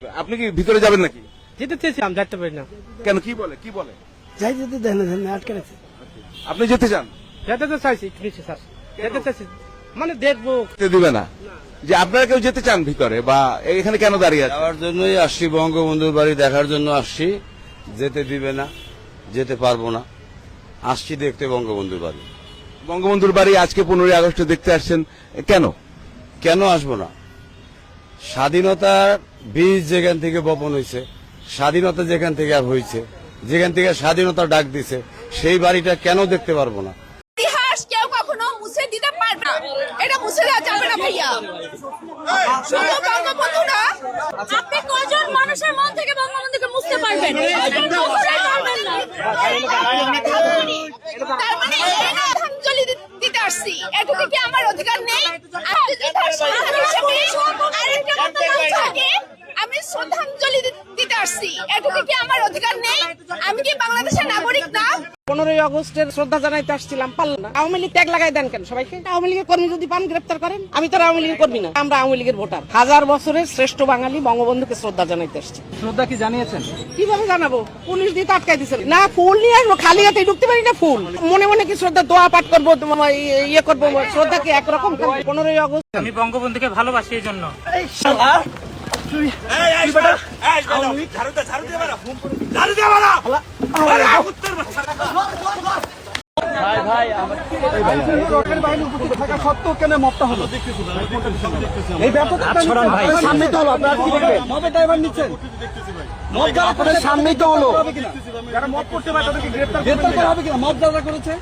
আপনি কি ভিতরে যাবেন নাকি? যেতে চেয়েছিলাম, যাইতে পারি না। কেন, কি বলে কি বলে? যাই যেতে দেন না, আটকে রাখছে। আপনি যেতে চান? যেতে তো চাইছি, একটু নিচে স্যার, যেতে চাইছি, মানে দেখবো। যেতে দিবে না? যে আপনারা কেউ যেতে চান ভিতরে, বা এখানে কেন দাঁড়িয়ে আছে? যাওয়ার জন্যই আসছি, বঙ্গবন্ধুর বাড়ি দেখার জন্য আসছি। যেতে দিবে না, যেতে পারবো না। আসছি দেখতে বঙ্গবন্ধুর বাড়ি। বঙ্গবন্ধুর বাড়ি আজকে 15ই আগস্টে দেখতে আসছেন কেন? কেন আসবো না? স্বাধীনতার বীজ যেখান থেকে বপন হয়েছে, স্বাধীনতা যেখান থেকে হয়েছে, যেখান থেকে স্বাধীনতা ডাক দিছে, সেই বাড়িটা কেন দেখতে পারবো না? ইতিহাস কেউ কখনো মুছে দিতে পারবে না, এটা মুছে দেওয়া যাবে না ভাইয়া। শুধু বঙ্গবন্ধু না, আপনি কয়জন মানুষের মন থেকে বঙ্গবন্ধুকে মুছতে পারবেন? পারবেন না। তার মানে শ্রদ্ধাঞ্জলি দিতে আসছি, এটুকু কি আমার অধিকার নেই? আপনি যদি তার সন্তান হিসেবে আরেকটা কথা থাকে, আমি শ্রদ্ধাঞ্জলি দিতে আসছি, এটুকু কি আমার অধিকার নেই? আমি কি বাংলাদেশের নাগরিক না? 15ই আগস্টের শ্রদ্ধা জানাইতে আসছিলাম, পারলাম না। আওয়ামী লীগ ট্যাগ লাগাই দেন কেন সবাইকে? আওয়ামী লীগের কর্মী যদি পান, গ্রেপ্তার করেন। আমি তো আওয়ামী লীগের কর্মী না, আমরা আওয়ামী লীগের ভোটার। 1000 বছরের শ্রেষ্ঠ বাঙালি বঙ্গবন্ধুকে শ্রদ্ধা জানাইতে আসছি। শ্রদ্ধা কি জানিয়েছেন? কিভাবে জানাবো? পুলিশ দিয়ে তো আটকাই দিচ্ছে। না ফুল নিয়ে আসবো, খালি হাতে ঢুকতে পারি না। ফুল মনে মনে কি শ্রদ্ধা দোয়া পাঠ করবো, ইয়ে করবো? শ্রদ্ধা কি একরকম? 15ই আগস্ট আমি বঙ্গবন্ধুকে ভালোবাসি, এই জন্য। সামনেই তো হলো, যারা মত করতে পারে তাদেরকে গ্রেপ্তার করা হবে কিনা? মত যারা করেছে